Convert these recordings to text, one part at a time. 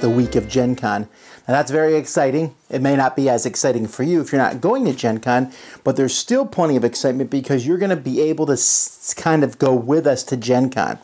the week of Gen Con. Now that's very exciting. It may not be as exciting for you if you're not going to Gen Con, but there's still plenty of excitement because you're going to be able to kind of go with us to Gen Con.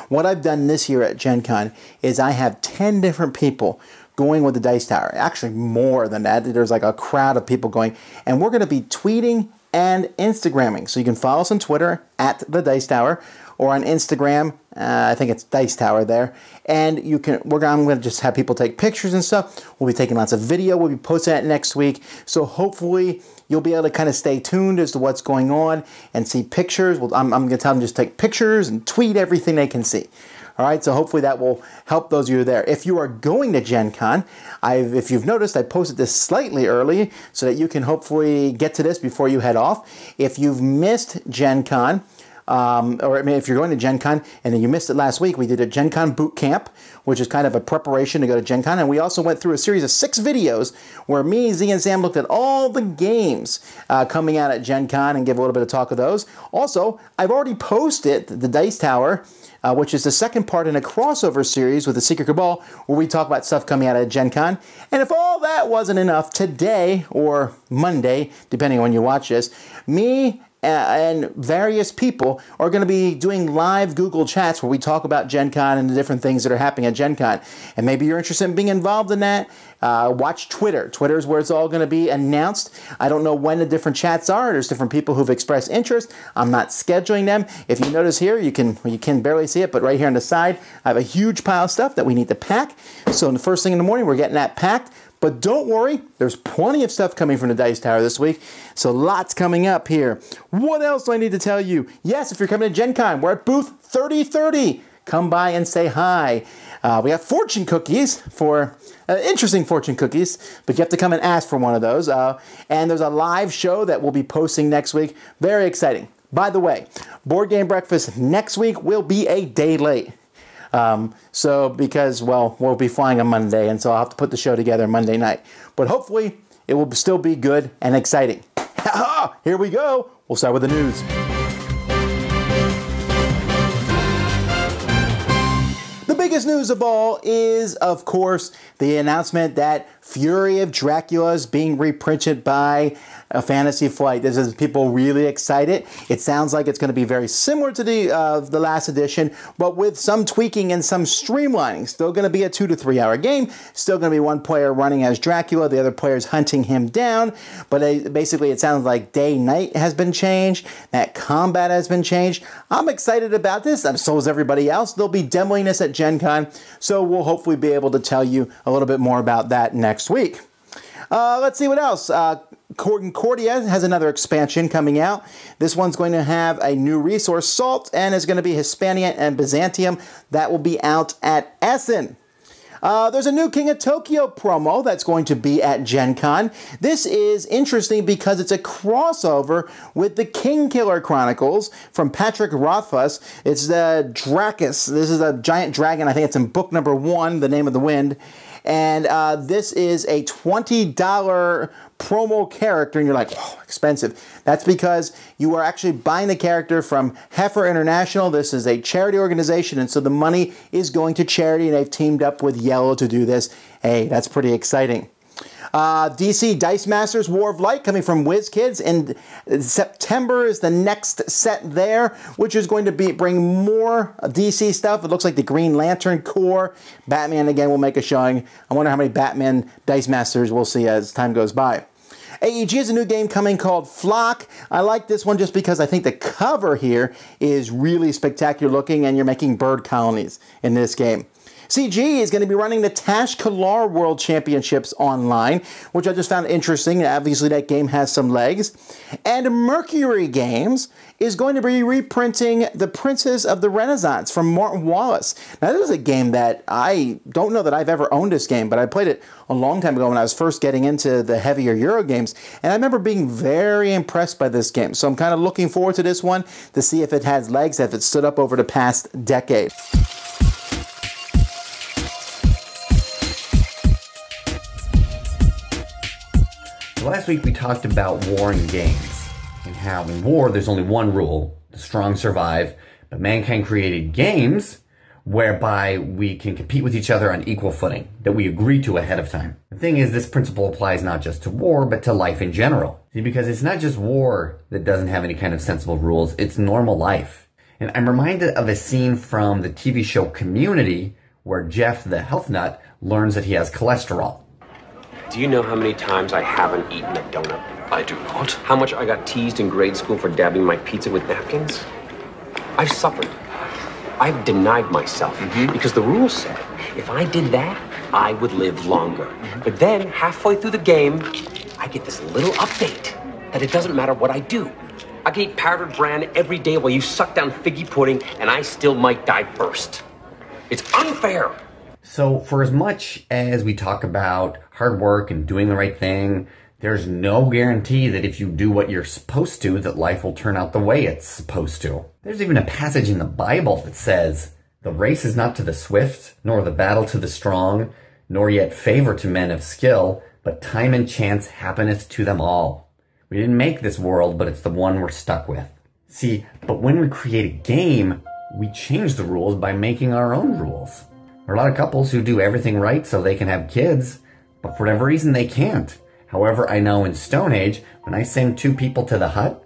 What I've done this year at Gen Con is I have 10 different people going with the Dice Tower. Actually more than that. There's like a crowd of people going, and we're going to be tweeting and Instagramming. So you can follow us on Twitter at the Dice Tower, or on Instagram, I think it's Dice Tower there. And I'm going to just have people take pictures and stuff. We'll be taking lots of video. We'll be posting that next week. So hopefully you'll be able to kind of stay tuned as to what's going on and see pictures. I'm going to tell them just take pictures and tweet everything they can see. All right, so hopefully that will help those of you who are there. If you are going to Gen Con, if you've noticed, I posted this slightly early so that you can hopefully get to this before you head off. If you've missed Gen Con, if you're going to Gen Con and then you missed it last week, we did a Gen Con boot camp, which is kind of a preparation to go to Gen Con. And we also went through a series of 6 videos where me, Z, and Sam looked at all the games coming out at Gen Con and give a little bit of talk of those. Also, I've already posted the Dice Tower, which is the second part in a crossover series with the Secret Cabal, where we talk about stuff coming out of Gen Con. And if all that wasn't enough, today or Monday, depending on when you watch this, me and various people are going to be doing live Google Chats where we talk about Gen Con and the different things that are happening at Gen Con. And maybe you're interested in being involved in that. Watch Twitter. Twitter is where it's all going to be announced. I don't know when the different chats are. There's different people who've expressed interest. I'm not scheduling them. If you notice here, you can barely see it, but right here on the side, I have a huge pile of stuff that we need to pack. So in the first thing in the morning, we're getting that packed. But don't worry, there's plenty of stuff coming from the Dice Tower this week, so lots coming up here. What else do I need to tell you? Yes, if you're coming to Gen Con, we're at booth 3030. Come by and say hi. We have fortune cookies for interesting fortune cookies, but you have to come and ask for one of those. And there's a live show that we'll be posting next week. Very exciting. By the way, Board Game Breakfast next week will be a day late. Because we'll be flying on Monday, and so I'll have to put the show together Monday night. But hopefully, it will still be good and exciting. Here we go. We'll start with the news. The biggest news of all is, of course, the announcement that Fury of Dracula is being reprinted by Fantasy Flight. This is people really excited. It sounds like it's going to be very similar to the last edition, but with some tweaking and some streamlining. Still going to be a 2 to 3 hour game. Still going to be one player running as Dracula, the other player's hunting him down. But basically, it sounds like day-night has been changed. That combat has been changed. I'm excited about this. So is everybody else. They'll be demoing this at Gen Con, so we'll hopefully be able to tell you a little bit more about that next week. Let's see what else. Concordia has another expansion coming out. This one's going to have a new resource, Salt, and is going to be Hispania and Byzantium. That will be out at Essen. There's a new King of Tokyo promo that's going to be at Gen Con. This is interesting because it's a crossover with the King Killer Chronicles from Patrick Rothfuss. It's the Dracus. This is a giant dragon. I think it's in book number 1, The Name of the Wind. And this is a $20 promo character, and you're like, oh, expensive. That's because you are actually buying the character from Heifer International. This is a charity organization, and so the money is going to charity, and they've teamed up with Yellow to do this. Hey, that's pretty exciting. DC Dice Masters War of Light coming from WizKids, and September is the next set there, which is going to bring more DC stuff. It looks like the Green Lantern core. Batman again will make a showing. I wonder how many Batman Dice Masters we'll see as time goes by. AEG has a new game coming called Flock. I like this one just because I think the cover here is really spectacular looking, and you're making bird colonies in this game. CG is going to be running the Tash Kalar World Championships online, which I just found interesting. Obviously, that game has some legs. And Mercury Games is going to be reprinting The Princess of the Renaissance from Martin Wallace. Now, this is a game that I don't know that I've ever owned this game, but I played it a long time ago when I was first getting into the heavier Euro games, and I remember being very impressed by this game. So I'm kind of looking forward to this one to see if it has legs, if it stood up over the past decade. Last week we talked about war in games, and how in war there's only one rule: the strong survive. But mankind created games whereby we can compete with each other on equal footing, that we agree to ahead of time. The thing is, this principle applies not just to war, but to life in general. See, because it's not just war that doesn't have any kind of sensible rules, it's normal life. And I'm reminded of a scene from the TV show Community, where Jeff, the health nut, learns that he has cholesterol. Do you know how many times I haven't eaten a donut? I do not. How much I got teased in grade school for dabbing my pizza with napkins? I've suffered. I've denied myself because the rules said if I did that, I would live longer. But then, halfway through the game, I get this little update that it doesn't matter what I do. I can eat powdered bran every day while you suck down figgy pudding, and I still might die first. It's unfair. So for as much as we talk about hard work and doing the right thing, there's no guarantee that if you do what you're supposed to, that life will turn out the way it's supposed to. There's even a passage in the Bible that says, "The race is not to the swift, nor the battle to the strong, nor yet favor to men of skill, but time and chance happeneth to them all." We didn't make this world, but it's the one we're stuck with. See, but when we create a game, we change the rules by making our own rules. There are a lot of couples who do everything right so they can have kids, but for whatever reason they can't. However, I know in Stone Age, when I send 2 people to the hut,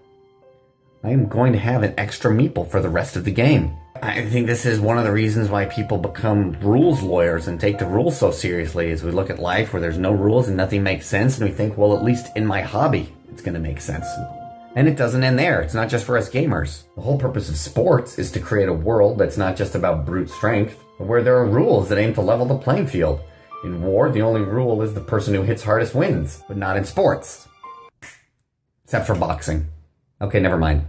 I am going to have an extra meeple for the rest of the game. I think this is one of the reasons why people become rules lawyers and take the rules so seriously, as we look at life where there's no rules and nothing makes sense, and we think, well, at least in my hobby, it's going to make sense. And it doesn't end there. It's not just for us gamers. The whole purpose of sports is to create a world that's not just about brute strength, but where there are rules that aim to level the playing field. In war, the only rule is the person who hits hardest wins, but not in sports. Except for boxing. Okay, never mind.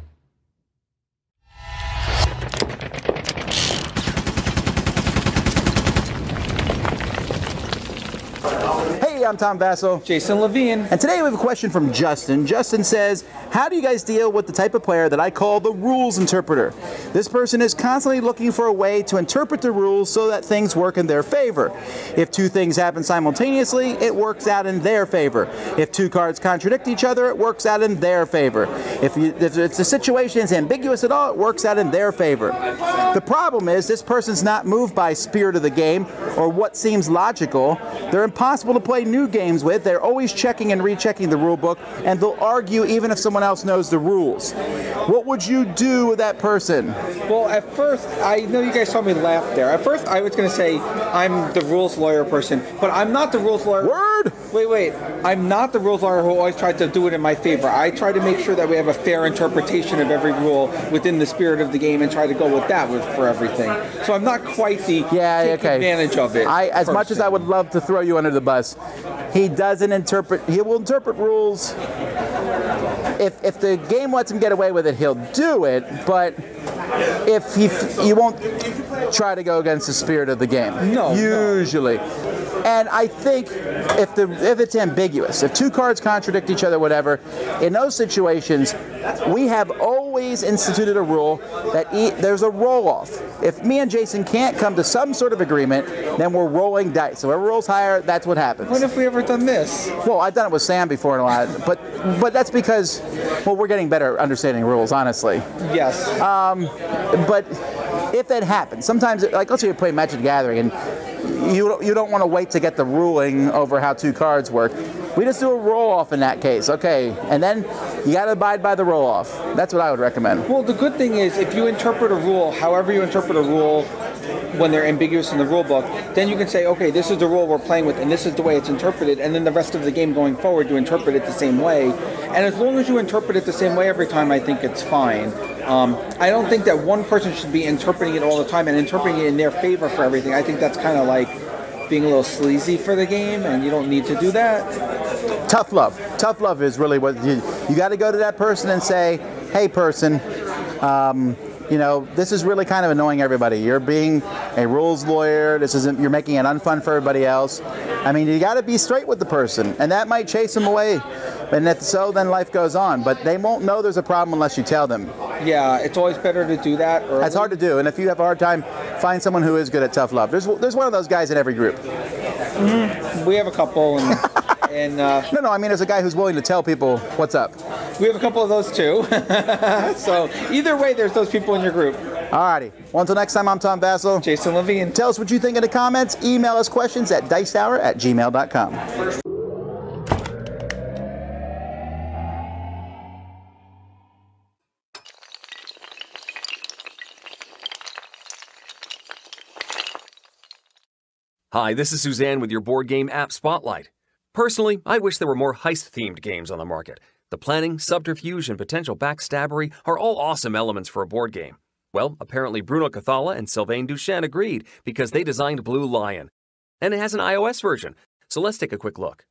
Hey, I'm Tom Vasel. Jason Levine. And today we have a question from Justin. Justin says, how do you guys deal with the type of player that I call the rules interpreter? This person is constantly looking for a way to interpret the rules so that things work in their favor. If 2 things happen simultaneously, it works out in their favor. If 2 cards contradict each other, it works out in their favor. If the situation is ambiguous at all, it works out in their favor. The problem is this person's not moved by spirit of the game or what seems logical. They're impossible to play new games with. They're always checking and rechecking the rule book, and they'll argue even if someone else knows the rules. What would you do with that person? Well, at first, I know you guys saw me laugh there. At first, I was going to say I'm the rules lawyer person, but I'm not the rules lawyer. Word! Wait. I'm not the rules lawyer who always tries to do it in my favor. I try to make sure that we have a fair interpretation of every rule within the spirit of the game and try to go with that for everything. So I'm not quite the take advantage of it. As much as I would love to throw you under the bus, he doesn't interpret. He will interpret rules. If the game lets him get away with it, he'll do it. But if he won't try to go against the spirit of the game. No. Usually. And I think if it's ambiguous, if 2 cards contradict each other, whatever, in those situations, we have always instituted a rule that there's a roll-off. If me and Jason can't come to some sort of agreement, then we're rolling dice. So whoever rolls higher, that's what happens. When have we ever done this? Well, I've done it with Sam before a lot, but that's because, well, we're getting better at understanding rules, honestly. Yes. But if that happens, sometimes, like let's say you play Magic the Gathering and you don't want to wait to get the ruling over how 2 cards work. We just do a roll-off in that case, okay? And then you got to abide by the roll-off. That's what I would recommend. Well, the good thing is if you interpret a rule, however you interpret a rule when they're ambiguous in the rule book, then you can say, okay, this is the rule we're playing with and this is the way it's interpreted, and then the rest of the game going forward you interpret it the same way. And as long as you interpret it the same way every time, I think it's fine. I don't think that one person should be interpreting it all the time and interpreting it in their favor for everything. I think that's kind of like being a little sleazy for the game, and you don't need to do that. Tough love. Tough love is really what you got to go to that person and say, hey person, this is really kind of annoying everybody. You're being a rules lawyer. You're making it unfun for everybody else. I mean, you got to be straight with the person, and that might chase them away. And if so, then life goes on. But they won't know there's a problem unless you tell them. Yeah, it's always better to do that early. That's hard to do. And if you have a hard time, find someone who is good at tough love. There's one of those guys in every group. Mm-hmm. We have a couple. No, I mean, there's a guy who's willing to tell people what's up. We have a couple of those too. So either way, there's those people in your group. Alrighty. Well, until next time, I'm Tom Vasel. Jason Levine. Tell us what you think in the comments. Email us questions at dicetower@gmail.com. Hi, this is Suzanne with your board game app spotlight. Personally, I wish there were more heist-themed games on the market. The planning, subterfuge, and potential backstabbery are all awesome elements for a board game. Well, apparently Bruno Cathala and Sylvain Duchesne agreed because they designed Blue Lion. And it has an iOS version, so let's take a quick look.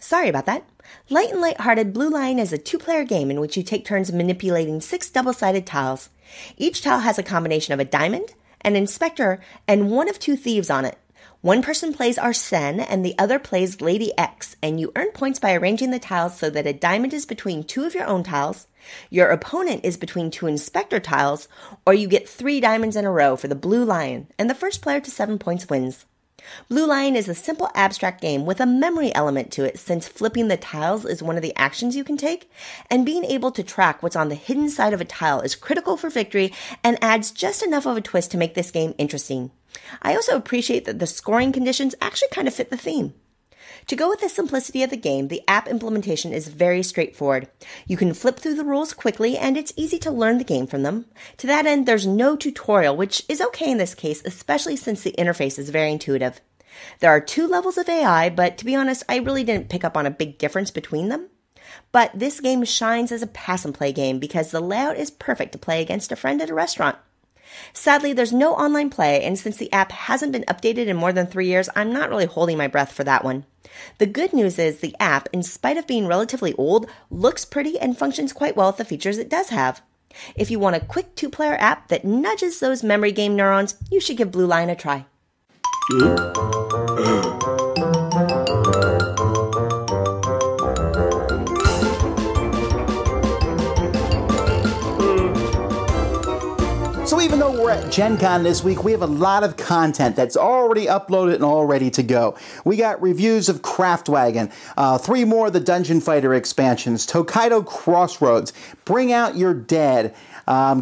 Sorry about that. Light and Lighthearted Blue Lion is a 2-player game in which you take turns manipulating 6 double-sided tiles. Each tile has a combination of a diamond, an inspector, and 1 of 2 thieves on it. One person plays Arsène and the other plays Lady X, and you earn points by arranging the tiles so that a diamond is between 2 of your own tiles, your opponent is between 2 inspector tiles, or you get 3 diamonds in a row for the Blue Lion, and the first player to 7 points wins. Blue Lion is a simple abstract game with a memory element to it, since flipping the tiles is one of the actions you can take, and being able to track what's on the hidden side of a tile is critical for victory and adds just enough of a twist to make this game interesting. I also appreciate that the scoring conditions actually kind of fit the theme. To go with the simplicity of the game, the app implementation is very straightforward. You can flip through the rules quickly, and it's easy to learn the game from them. To that end, there's no tutorial, which is okay in this case, especially since the interface is very intuitive. There are 2 levels of AI, but to be honest, I really didn't pick up on a big difference between them. But this game shines as a pass-and-play game because the layout is perfect to play against a friend at a restaurant. Sadly, there's no online play, and since the app hasn't been updated in more than 3 years, I'm not really holding my breath for that one. The good news is the app, in spite of being relatively old, looks pretty and functions quite well with the features it does have. If you want a quick 2-player app that nudges those memory game neurons, you should give Blue Lion a try. So even though we're at GenCon this week, we have a lot of content that's already uploaded and all ready to go. We got reviews of Craftwagon, 3 more of the Dungeon Fighter expansions, Tokaido Crossroads, Bring Out Your Dead,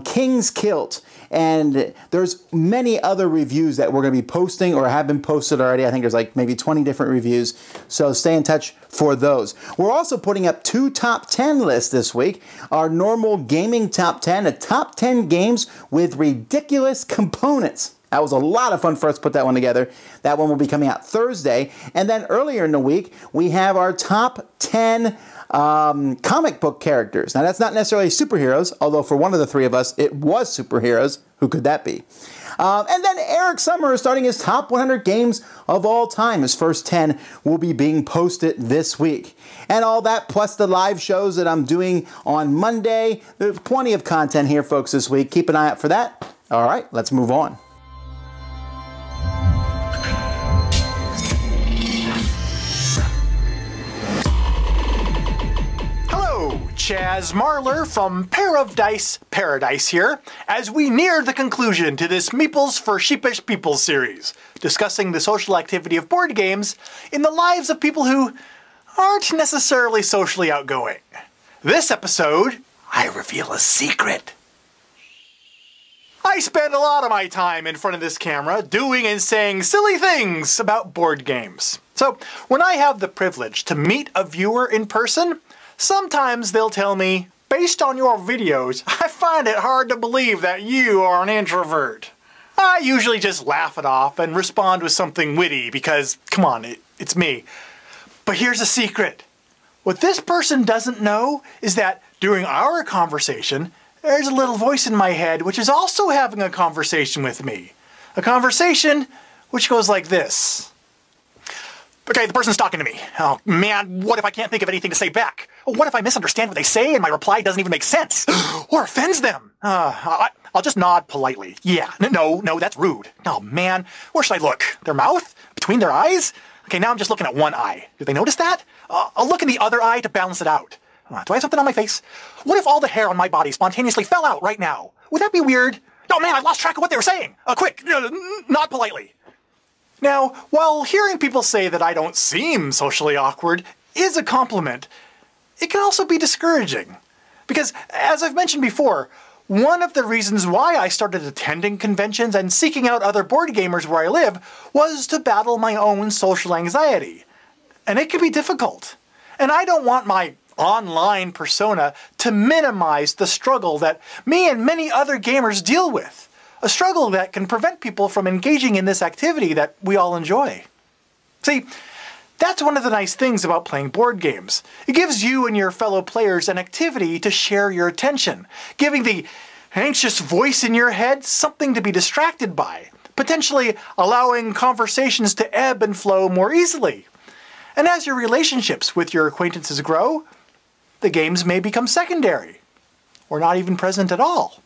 King's Kilt, and there's many other reviews that we're going to be posting or have been posted already. I think there's like maybe 20 different reviews, so stay in touch for those. We're also putting up 2 top 10 lists this week. Our normal gaming top 10, a top 10 games with ridiculous components. That was a lot of fun for us to put that one together. That one will be coming out Thursday. And then earlier in the week, we have our top 10 comic book characters. Now, that's not necessarily superheroes, although for one of the 3 of us, it was superheroes. Who could that be? And then Eric Summer is starting his top 100 games of all time. His first 10 will be being posted this week. And all that, plus the live shows that I'm doing on Monday. There's plenty of content here, folks, this week. Keep an eye out for that. All right, let's move on. Chaz Marler from Pair of Dice Paradise here, as we near the conclusion to this Meeples for Sheepish People series, discussing the social activity of board games in the lives of people who aren't necessarily socially outgoing. This episode, I reveal a secret. I spend a lot of my time in front of this camera doing and saying silly things about board games. So when I have the privilege to meet a viewer in person, sometimes they'll tell me, based on your videos, I find it hard to believe that you are an introvert. I usually just laugh it off and respond with something witty because, come on, it's me. But here's a secret. What this person doesn't know is that during our conversation, there's a little voice in my head which is also having a conversation with me. A conversation which goes like this. Okay, the person's talking to me. Oh man, what if I can't think of anything to say back? What if I misunderstand what they say and my reply doesn't even make sense? Or offends them? I'll just nod politely. Yeah, no, that's rude. Oh man, where should I look? Their mouth? Between their eyes? Okay, now I'm just looking at one eye. Did they notice that? I'll look in the other eye to balance it out. Do I have something on my face? What if all the hair on my body spontaneously fell out right now? Would that be weird? Oh man, I lost track of what they were saying. Quick, nod politely. Now, while hearing people say that I don't seem socially awkward is a compliment, it can also be discouraging. Because, as I've mentioned before, One of the reasons why I started attending conventions and seeking out other board gamers where I live was to battle my own social anxiety. And it can be difficult. And I don't want my online persona to minimize the struggle that me and many other gamers deal with. A struggle that can prevent people from engaging in this activity that we all enjoy. See, that's one of the nice things about playing board games. It gives you and your fellow players an activity to share your attention, giving the anxious voice in your head something to be distracted by, potentially allowing conversations to ebb and flow more easily. And as your relationships with your acquaintances grow, the games may become secondary, or not even present at all.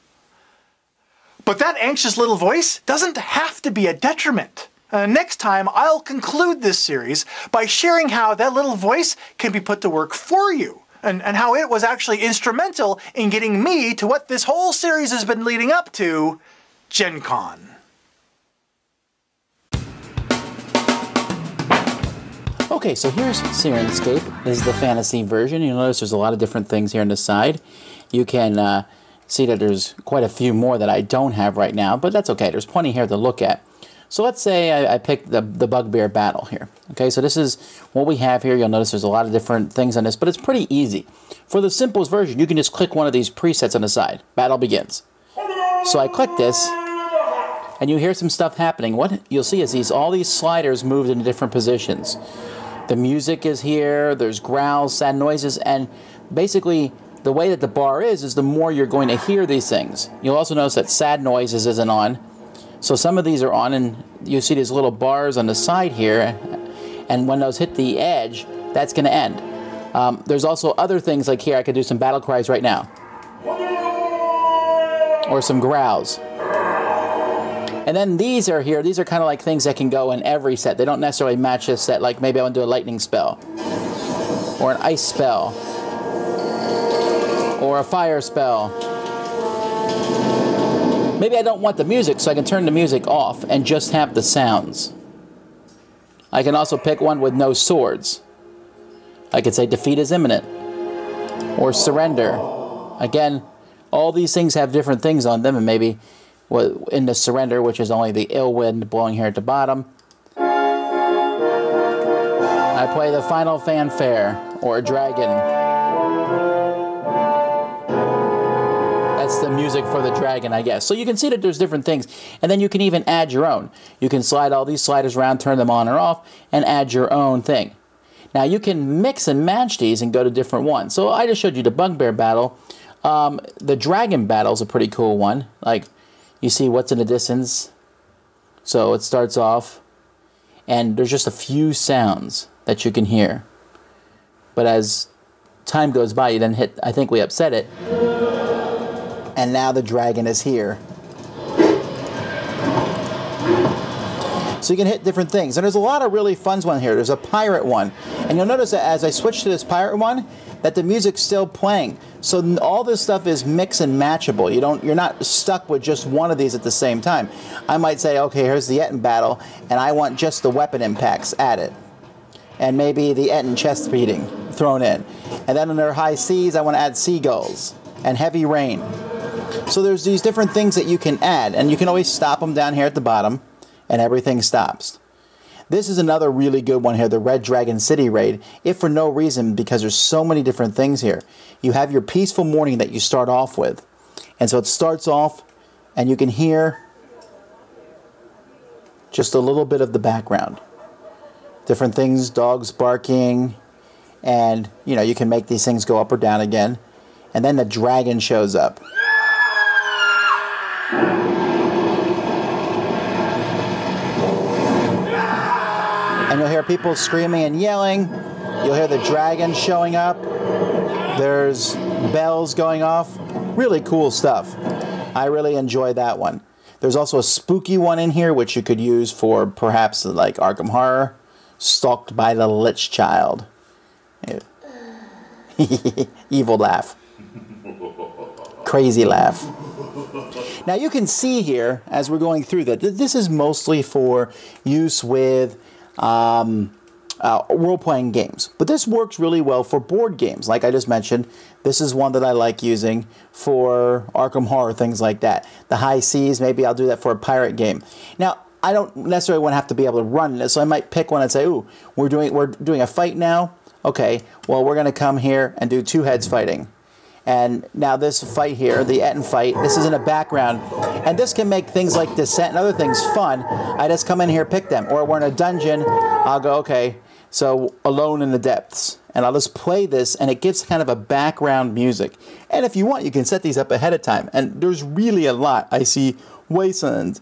But that anxious little voice doesn't have to be a detriment. Next time, I'll conclude this series by sharing how that little voice can be put to work for you, and how it was actually instrumental in getting me to what this whole series has been leading up to, GenCon. Okay, so here's Sirenscape. This is the fantasy version. You'll notice there's a lot of different things here on the side. You can see that there's quite a few more that I don't have right now, but that's okay. There's plenty here to look at. So let's say I picked the Bugbear Battle here. Okay, so this is what we have here. You'll notice there's a lot of different things on this, but it's pretty easy. For the simplest version, you can just click one of these presets on the side. Battle begins. So I click this, and you hear some stuff happening. What you'll see is all these sliders moved into different positions. The music is here, there's growls, sad noises, and basically the way that the bar is the more you're going to hear these things. You'll also notice that sad noises isn't on. So some of these are on, and you see these little bars on the side here, and when those hit the edge, that's going to end. There's also other things like here. I could do some battle cries right now, or some growls. And then these are here. These are kind of like things that can go in every set. They don't necessarily match this set. Like maybe I want to do a lightning spell, or an ice spell, or a fire spell. Maybe I don't want the music, so I can turn the music off and just have the sounds. I can also pick one with no swords. I could say defeat is imminent, or surrender. Again, all these things have different things on them, and maybe in the surrender, which is only the ill wind blowing here at the bottom, I play the final fanfare, or a dragon. That's the music for the dragon, I guess. So you can see that there's different things. And then you can even add your own. You can slide all these sliders around, turn them on or off, and add your own thing. Now you can mix and match these and go to different ones. So I just showed you the Bugbear Battle. The Dragon Battle is a pretty cool one. Like, you see what's in the distance. So it starts off, and there's just a few sounds that you can hear. But as time goes by, you then hit, I think we upset it. And now the dragon is here. So you can hit different things. And there's a lot of really fun ones here. There's a pirate one. And you'll notice that as I switch to this pirate one, that the music's still playing. So all this stuff is mix and matchable. You're not stuck with just one of these at the same time. I might say, okay, here's the Etten battle, and I want just the weapon impacts added. And maybe the Etten chest beating thrown in. And then under high seas, I want to add seagulls and heavy rain. So there's these different things that you can add, and you can always stop them down here at the bottom, and everything stops. This is another really good one here, the Red Dragon City Raid, if for no reason, because there's so many different things here. You have your peaceful morning that you start off with, and so it starts off, and you can hear just a little bit of the background. Different things, dogs barking, and you can make these things go up or down again, and then the dragon shows up. And you'll hear people screaming and yelling. You'll hear the dragon showing up. There's bells going off. Really cool stuff. I really enjoy that one. There's also a spooky one in here, which you could use for perhaps like Arkham Horror. Stalked by the Lich Child. Evil laugh. Crazy laugh. Now you can see here, as we're going through that, this is mostly for use with role-playing games. But this works really well for board games. Like I just mentioned, this is one that I like using for Arkham Horror, things like that. The High Seas, maybe I'll do that for a pirate game. Now, I don't necessarily want to have to be able to run this, so I might pick one and say, ooh, we're doing a fight now. Okay, well, we're going to come here and do two heads fighting. And now this fight here, the Etten fight, this is in the background. And this can make things like Descent and other things fun. I just come in here, pick them. Or we're in a dungeon, I'll go, okay, so Alone in the Depths. And I'll just play this, and it gives kind of a background music. And if you want, you can set these up ahead of time. And there's really a lot. I see Wasteland,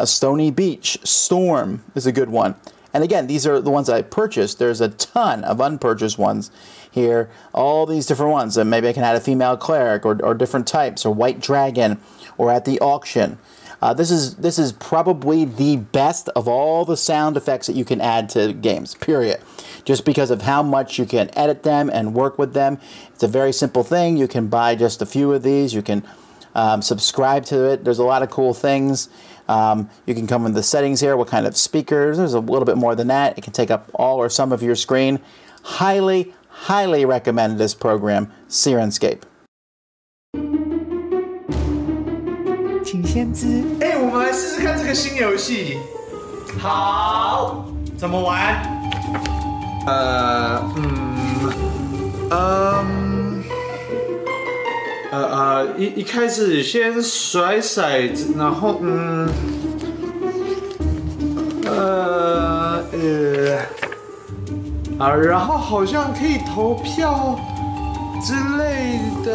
Stony Beach, Storm is a good one. And again, these are the ones I purchased. There's a ton of unpurchased ones here. All these different ones. And maybe I can add a female cleric or different types, or White Dragon, or at the auction. This is probably the best of all the sound effects that you can add to games, period. Just because of how much you can edit them and work with them. It's a very simple thing. You can buy just a few of these. You can subscribe to it. There's a lot of cool things. You can come in the settings here, what kind of speakers. There's a little bit more than that. It can take up all or some of your screen. Highly, highly recommend this program, Sirenscape. 请先知。哎，我们来试试看这个新游戏。好，怎么玩？一开始先甩骰子，然后然后好像可以投票之类的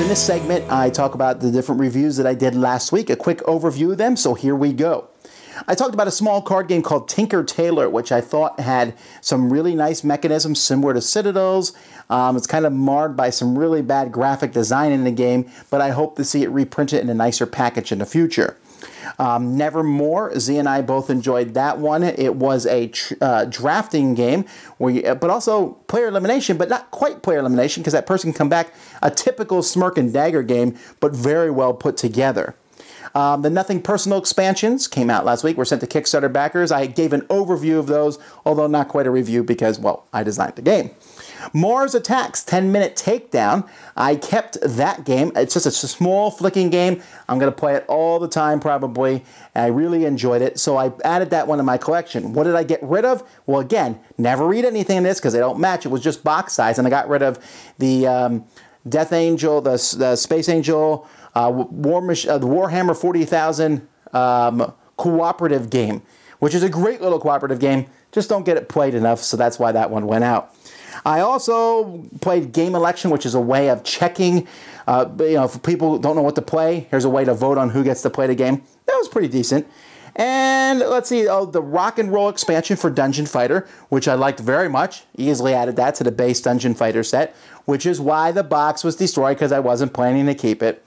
，In this segment, I talk about the different reviews that I did last week, a quick overview of them, so here we go. I talked about a small card game called Tinker Tailor, which I thought had some really nice mechanisms similar to Citadel's. It's kind of marred by some really bad graphic design in the game, but I hope to see it reprinted in a nicer package in the future. Nevermore, Z and I both enjoyed that one. It was a drafting game, but also player elimination, but not quite player elimination because that person can come back. A typical Smirk and Dagger game, but very well put together. The Nothing Personal expansions came out last week. Were sent to Kickstarter backers. I gave an overview of those, although not quite a review because, well, I designed the game. Mars Attacks 10-minute takedown. I kept that game. It's just a small flicking game. I'm going to play it all the time probably. I really enjoyed it, so I added that one to my collection. What did I get rid of? Well, again, never read anything in this because they don't match. It was just box size, and I got rid of the Death Angel, the Space Angel, the Warhammer 40,000 cooperative game, which is a great little cooperative game. Just don't get it played enough, so that's why that one went out. I also played Game Election, which is a way of checking, if people don't know what to play, here's a way to vote on who gets to play the game. That was pretty decent. And let's see, the Rock and Roll expansion for Dungeon Fighter, which I liked very much. Easily added that to the base Dungeon Fighter set, which is why the box was destroyed because I wasn't planning to keep it.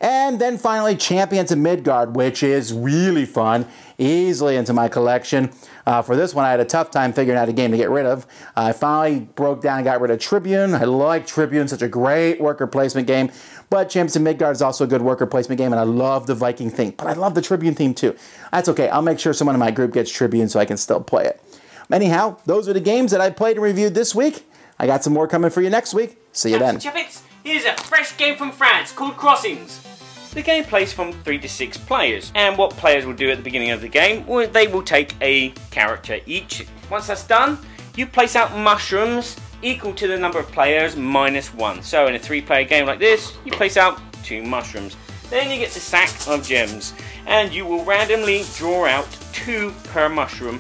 And then finally, Champions of Midgard, which is really fun, easily into my collection. For this one, I had a tough time figuring out a game to get rid of. I finally broke down and got rid of Tribune. I like Tribune, such a great worker placement game. But Champions of Midgard is also a good worker placement game, and I love the Viking theme. But I love the Tribune theme too. That's okay. I'll make sure someone in my group gets Tribune so I can still play it. Anyhow, those are the games that I played and reviewed this week. I got some more coming for you next week. See you then. Here's a fresh game from France called Crossings. The game plays from 3 to 6 players, and what players will do at the beginning of the game, well, they will take a character each. Once that's done, you place out mushrooms equal to the number of players minus 1. So in a 3-player game like this, you place out 2 mushrooms. Then you get the sack of gems, and you will randomly draw out 2 per mushroom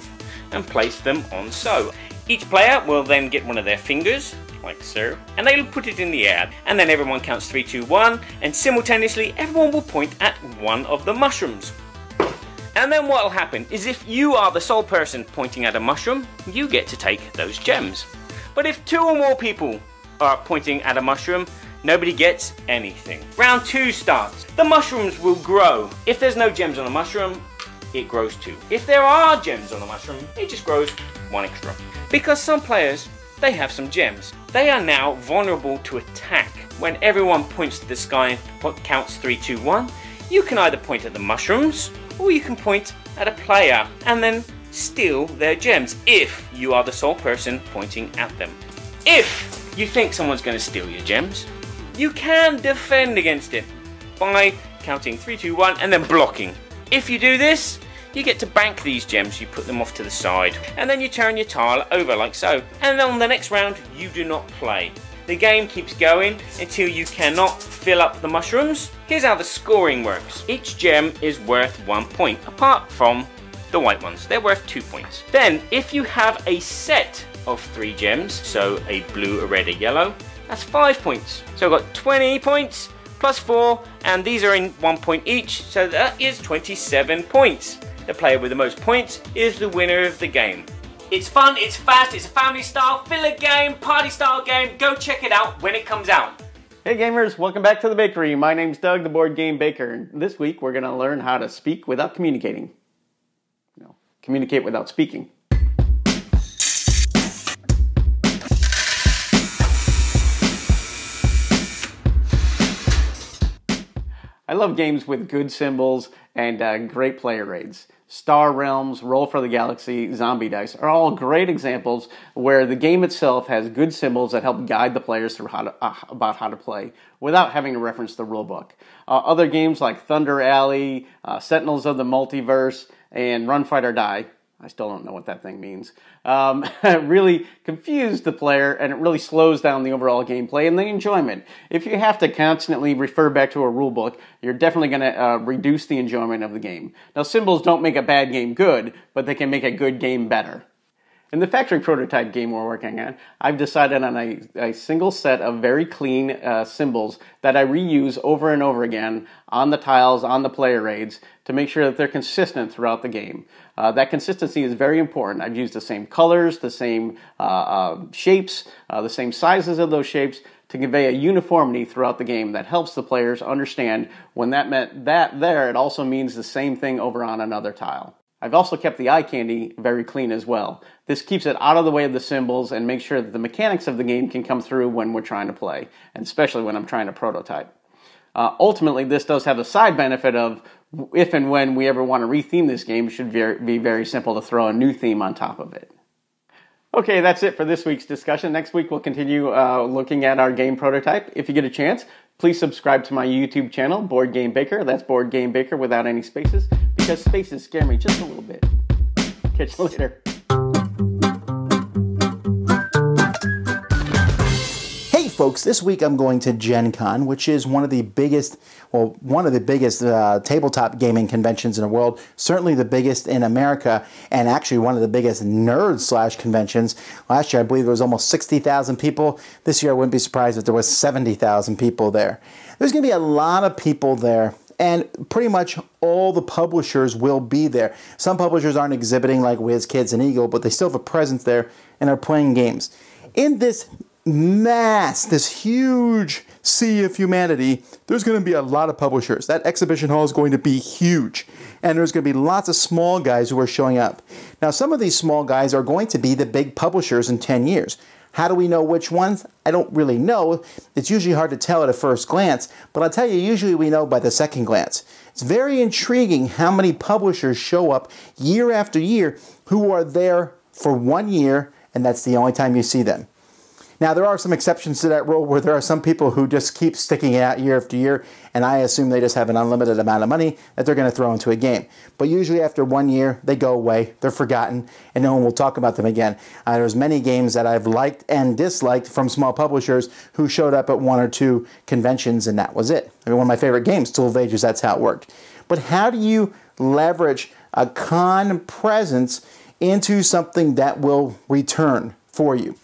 and place them on so. Each player will then get one of their fingers, like so, and they'll put it in the air, and then everyone counts 3, 2, 1, and simultaneously everyone will point at one of the mushrooms. And then what will happen is if you are the sole person pointing at a mushroom, you get to take those gems. But if 2 or more people are pointing at a mushroom, nobody gets anything. Round 2 starts. The mushrooms will grow. If there's no gems on a mushroom, it grows 2. If there are gems on a mushroom, it just grows 1 extra. Because some players they have some gems. They are now vulnerable to attack. When everyone points to the sky and counts 3, 2, 1, you can either point at the mushrooms or you can point at a player and then steal their gems if you are the sole person pointing at them. If you think someone's going to steal your gems, you can defend against it by counting 3, 2, 1 and then blocking. If you do this, you get to bank these gems, you put them off to the side, and then you turn your tile over like so. And then on the next round, you do not play. The game keeps going until you cannot fill up the mushrooms. Here's how the scoring works. Each gem is worth 1 point, apart from the white ones. They're worth 2 points. Then, if you have a set of 3 gems, so a blue, a red, a yellow, that's 5 points. So I've got 20 points plus 4, and these are in 1 point each, so that is 27 points. The player with the most points is the winner of the game. It's fun, it's fast, it's a family style, filler game, party style game. Go check it out when it comes out. Hey gamers, welcome back to the bakery. My name's Doug, the Board Game Baker. This week we're going to learn how to speak without communicating. No, communicate without speaking. I love games with good symbols and great player raids. Star Realms, Roll for the Galaxy, Zombie Dice are all great examples where the game itself has good symbols that help guide the players through about how to play without having to reference the rulebook. Other games like Thunder Alley, Sentinels of the Multiverse, and Run, Fight, or Die, I still don't know what that thing means, really confuse the player, and it really slows down the overall gameplay and the enjoyment. If you have to constantly refer back to a rulebook, you're definitely going to reduce the enjoyment of the game. Now, symbols don't make a bad game good, but they can make a good game better. In the factory prototype game we're working on, I've decided on a single set of very clean symbols that I reuse over and over again on the tiles, on the player raids, to make sure that they're consistent throughout the game. That consistency is very important. I've used the same colors, the same shapes, the same sizes of those shapes to convey a uniformity throughout the game that helps the players understand when that meant that there, it also means the same thing over on another tile. I've also kept the eye candy very clean as well. This keeps it out of the way of the symbols and makes sure that the mechanics of the game can come through when we're trying to play, and especially when I'm trying to prototype. Ultimately, this does have a side benefit of if and when we ever want to retheme this game, it should be very simple to throw a new theme on top of it. Okay, that's it for this week's discussion. Next week we'll continue looking at our game prototype. If you get a chance, please subscribe to my YouTube channel, Board Game Baker. That's Board Game Baker without any spaces, because spaces scare me just a little bit. Catch you later. Hey folks, this week I'm going to GenCon, which is one of the biggest tabletop gaming conventions in the world, certainly the biggest in America, and actually one of the biggest nerd/conventions. Last year I believe there was almost 60,000 people. This year I wouldn't be surprised if there was 70,000 people there. There's going to be a lot of people there, and pretty much all the publishers will be there. Some publishers aren't exhibiting like WizKids and Eagle, but they still have a presence there and are playing games. In this huge sea of humanity, there's going to be a lot of publishers. That exhibition hall is going to be huge. And there's going to be lots of small guys who are showing up. Now, some of these small guys are going to be the big publishers in 10 years. How do we know which ones? I don't really know. It's usually hard to tell at a first glance, but I'll tell you, usually we know by the second glance. It's very intriguing how many publishers show up year after year who are there for 1 year, and that's the only time you see them. Now, there are some exceptions to that rule where there are some people who just keep sticking it out year after year, and I assume they just have an unlimited amount of money that they're going to throw into a game. But usually after 1 year, they go away, they're forgotten, and no one will talk about them again. There's many games that I've liked and disliked from small publishers who showed up at 1 or 2 conventions, and that was it. I mean, one of my favorite games, Tool of Ages, that's how it worked. But how do you leverage a con presence into something that will return for you?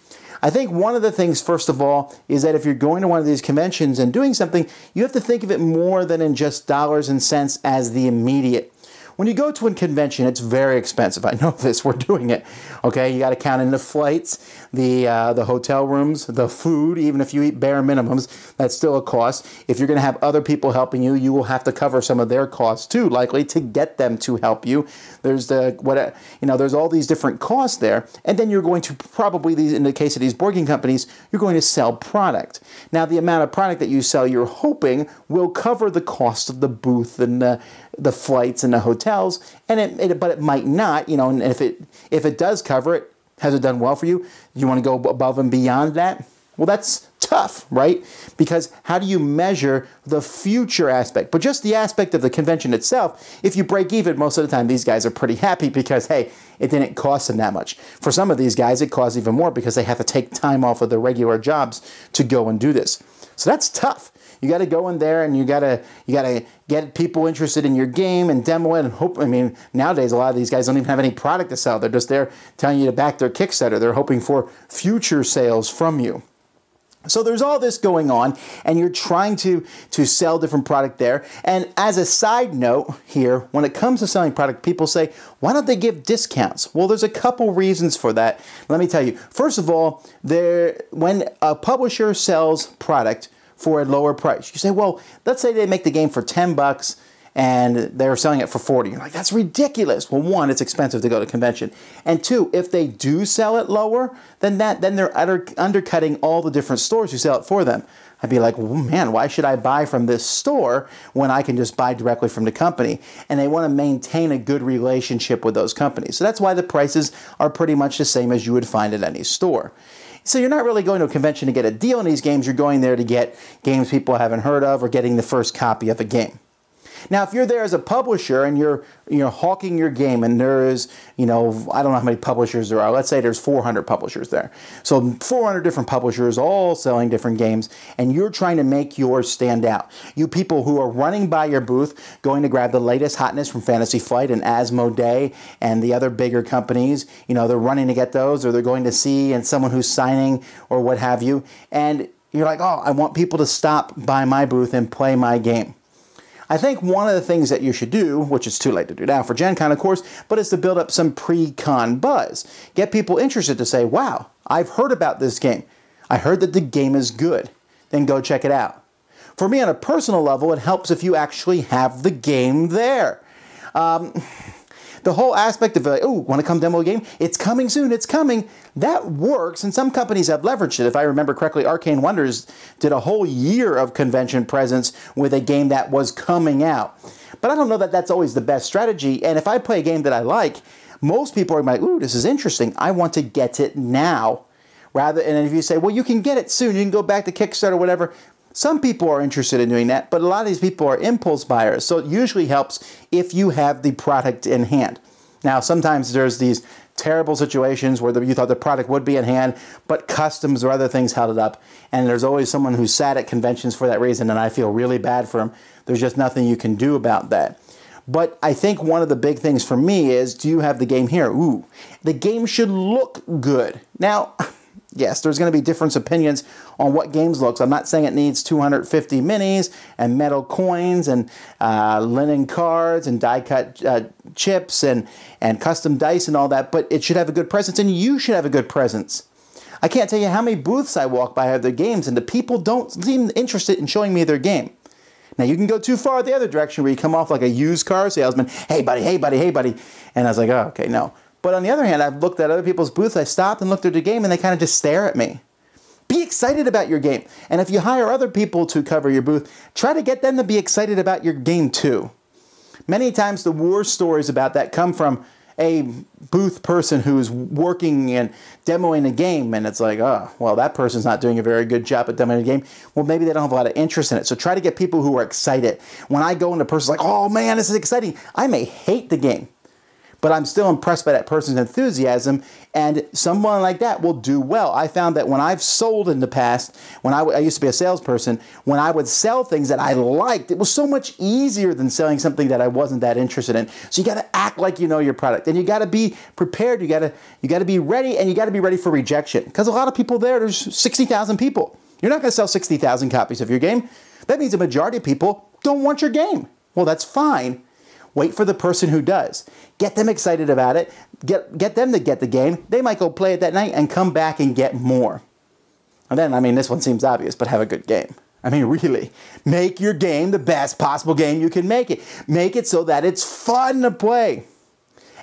I think one of the things, first of all, is that if you're going to one of these conventions and doing something, you have to think of it more than in just dollars and cents as the immediate. when you go to a convention, it's very expensive. I know this. We're doing it. Okay, you got to count in the flights, the hotel rooms, the food. Even if you eat bare minimums, that's still a cost. If you're going to have other people helping you, you will have to cover some of their costs too, likely to get them to help you. There's there's all these different costs there, and then you're going to probably, in the case of these board game companies, you're going to sell product. Now, the amount of product that you sell, you're hoping will cover the cost of the booth and the flights and the hotels, but it might not. And if it does cover it, has it done well for you? You want to go above and beyond that? Well, that's tough, right? Because how do you measure the future aspect? But just the aspect of the convention itself, if you break even, most of the time these guys are pretty happy because, hey, it didn't cost them that much. For some of these guys, it costs even more because they have to take time off of their regular jobs to go and do this. So that's tough. You got to go in there and you got to get people interested in your game and demo it and hope. I mean, nowadays a lot of these guys don't even have any product to sell. They're just there telling you to back their Kickstarter. They're hoping for future sales from you. So there's all this going on, and you're trying to sell different product there. And as a side note here, when it comes to selling product, people say, why don't they give discounts? Well, there's a couple reasons for that. Let me tell you. First of all, when a publisher sells product for a lower price, you say, well, let's say they make the game for $10 and they're selling it for $40. You're like, that's ridiculous. Well, one, it's expensive to go to convention. And two, if they do sell it lower, then they're undercutting all the different stores who sell it for them. I'd be like, well, man, why should I buy from this store when I can just buy directly from the company? And they want to maintain a good relationship with those companies. So that's why the prices are pretty much the same as you would find at any store. So you're not really going to a convention to get a deal on these games. You're going there to get games people haven't heard of or getting the first copy of a game. Now, if you're there as a publisher and you're hawking your game, and there's, I don't know how many publishers there are. Let's say there's 400 publishers there. So 400 different publishers all selling different games, and you're trying to make yours stand out. You people who are running by your booth, going to grab the latest hotness from Fantasy Flight and Asmodee and the other bigger companies, they're running to get those, or they're going to see and someone who's signing or what have you. And you're like, oh, I want people to stop by my booth and play my game. I think one of the things that you should do, which is too late to do now for GenCon, of course, but is to build up some pre-con buzz. Get people interested to say, wow, I've heard about this game. I heard that the game is good. Then go check it out. For me, on a personal level, it helps if you actually have the game there. The whole aspect of, want to come demo a game? It's coming soon, it's coming. That works, and some companies have leveraged it. If I remember correctly, Arcane Wonders did a whole year of convention presence with a game that was coming out. But I don't know that that's always the best strategy, and if I play a game that I like, most people are like, ooh, this is interesting. I want to get it now. And if you say, well, you can get it soon, you can go back to Kickstarter, whatever. Some people are interested in doing that, but a lot of these people are impulse buyers. So it usually helps if you have the product in hand. Now, sometimes there's these terrible situations where you thought the product would be in hand, but customs or other things held it up. And there's always someone who's sat at conventions for that reason, and I feel really bad for them. There's just nothing you can do about that. But I think one of the big things for me is, do you have the game here? Ooh, the game should look good. Now, yes, there's going to be different opinions on what games looks. I'm not saying it needs 250 minis and metal coins and linen cards and die-cut chips and custom dice and all that, but it should have a good presence, and you should have a good presence. I can't tell you how many booths I walk by have their games, and the people don't seem interested in showing me their game. Now, you can go too far the other direction where you come off like a used car salesman. Hey, buddy, hey, buddy, hey, buddy. And I was like, oh, okay, no. But on the other hand, I've looked at other people's booths. I stopped and looked at the game, and they kind of just stare at me. Be excited about your game. And if you hire other people to cover your booth, try to get them to be excited about your game too. Many times the worst stories about that come from a booth person who's working and demoing a game, and it's like, oh, well, that person's not doing a very good job at demoing a game. Well, maybe they don't have a lot of interest in it. So try to get people who are excited. When I go and the person's like, oh man, this is exciting, I may hate the game, but I'm still impressed by that person's enthusiasm, and someone like that will do well. I found that when I've sold in the past, when I used to be a salesperson, when I would sell things that I liked, it was so much easier than selling something that I wasn't that interested in. So you got to act like you know your product, and you got to be prepared. You got to be ready, and you got to be ready for rejection, because a lot of people there's 60,000 people. You're not going to sell 60,000 copies of your game. That means a majority of people don't want your game. Well, that's fine. Wait for the person who does. Get them excited about it. Get them to get the game. They might go play it that night and come back and get more. And then, I mean, this one seems obvious, but have a good game. I mean, really, make your game the best possible game you can make it. Make it so that it's fun to play.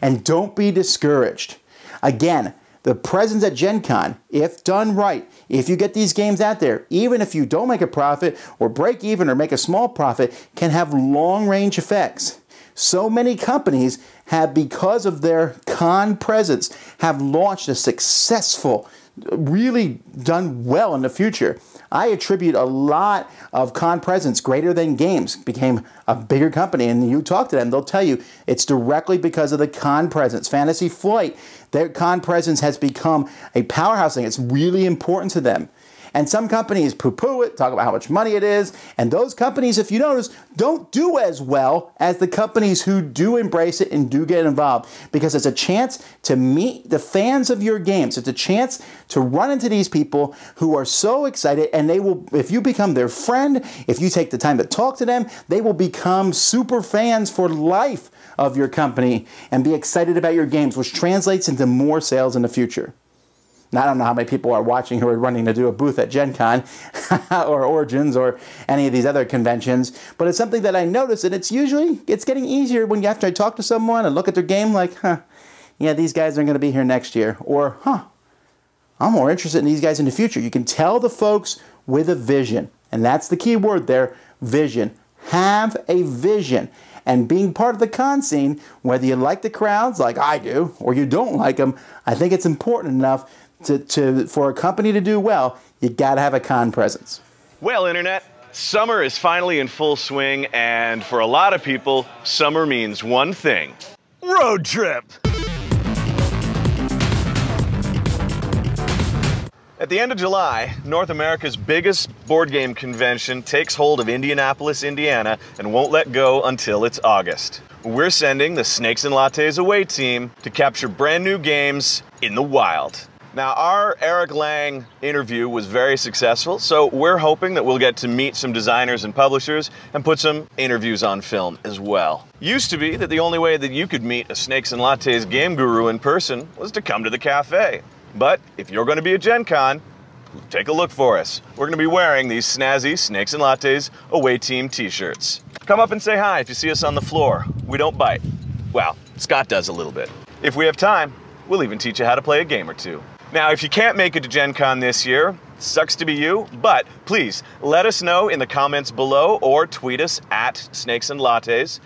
And don't be discouraged. Again, the presence at GenCon, if done right, if you get these games out there, even if you don't make a profit or break even or make a small profit, can have long-range effects. So many companies have, because of their con presence, have launched a successful, really done well in the future. I attribute a lot of con presence, Greater Than Games became a bigger company, and you talk to them, they'll tell you it's directly because of the con presence. Fantasy Flight, their con presence has become a powerhouse thing. It's really important to them. And some companies poo-poo it, talk about how much money it is, and those companies, if you notice, don't do as well as the companies who do embrace it and do get involved, because it's a chance to meet the fans of your games. It's a chance to run into these people who are so excited, and they will, if you become their friend, if you take the time to talk to them, they will become super fans for life of your company and be excited about your games, which translates into more sales in the future. Now, I don't know how many people are watching who are running to do a booth at GenCon or Origins or any of these other conventions, but it's something that I notice, and it's getting easier when after I talk to someone and look at their game like, yeah, these guys are going to be here next year, or, I'm more interested in these guys in the future. You can tell the folks with a vision, and that's the key word there, vision. Have a vision. And being part of the con scene, whether you like the crowds like I do, or you don't like them, I think it's important enough for a company to do well, you gotta have a con presence. Well, Internet, summer is finally in full swing, and for a lot of people, summer means one thing: road trip! At the end of July, North America's biggest board game convention takes hold of Indianapolis, Indiana, and won't let go until it's August. We're sending the Snakes and Lattes away team to capture brand new games in the wild. Now, our Eric Lang interview was very successful, so we're hoping that we'll get to meet some designers and publishers and put some interviews on film as well. Used to be that the only way that you could meet a Snakes and Lattes game guru in person was to come to the cafe. But if you're going to be at GenCon, take a look for us. We're going to be wearing these snazzy Snakes and Lattes away team t-shirts. Come up and say hi if you see us on the floor. We don't bite. Well, Scott does a little bit. If we have time, we'll even teach you how to play a game or two. Now, if you can't make it to GenCon this year, sucks to be you, but please let us know in the comments below or tweet us at Snakes and Lattes.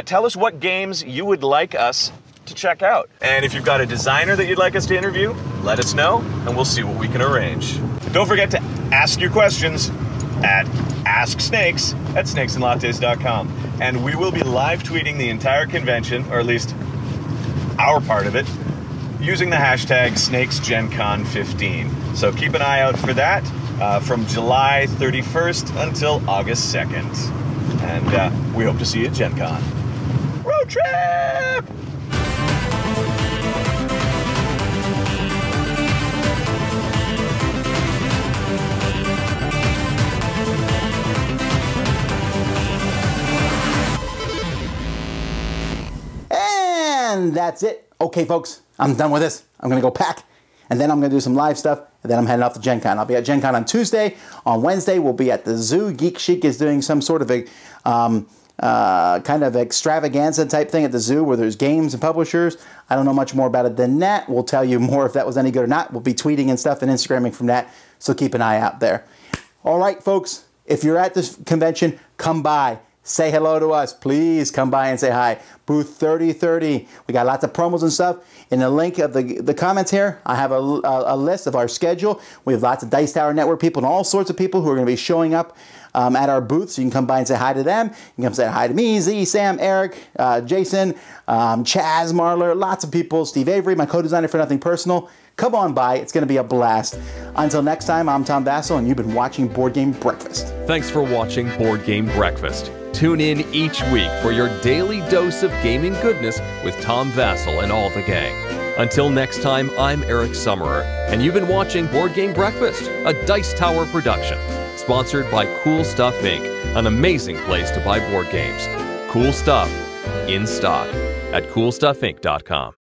Tell us what games you would like us to check out. And if you've got a designer that you'd like us to interview, let us know and we'll see what we can arrange. Don't forget to ask your questions at AskSnakes@snakesandlattes.com. And we will be live tweeting the entire convention, or at least our part of it, using the hashtag SnakesGenCon15. So keep an eye out for that from July 31st until August 2nd. And we hope to see you at GenCon. Road trip! And that's it. Okay, folks, I'm done with this. I'm going to go pack, and then I'm going to do some live stuff, and then I'm heading off to GenCon. I'll be at GenCon on Tuesday. On Wednesday, we'll be at the zoo. Geek Chic is doing some sort of a kind of extravaganza type thing at the zoo where there's games and publishers. I don't know much more about it than that. We'll tell you more if that was any good or not. We'll be tweeting and stuff and Instagramming from that, so keep an eye out there. All right, folks, if you're at this convention, come by. Say hello to us. Please come by and say hi. Booth 3030. We got lots of promos and stuff. In the link of the comments here, I have a list of our schedule. We have lots of Dice Tower Network people and all sorts of people who are going to be showing up at our booth. So you can come by and say hi to them. You can come say hi to me, Z, Sam, Eric, Jason, Chaz, Marler, lots of people. Steve Avery, my co-designer for Nothing Personal. Come on by. It's going to be a blast. Until next time, I'm Tom Vasel, and you've been watching Board Game Breakfast. Thanks for watching Board Game Breakfast. Tune in each week for your daily dose of gaming goodness with Tom Vasel and all the gang. Until next time, I'm Eric Summerer, and you've been watching Board Game Breakfast, a Dice Tower production, sponsored by Cool Stuff Inc., an amazing place to buy board games. Cool stuff, in stock at CoolStuffInc.com.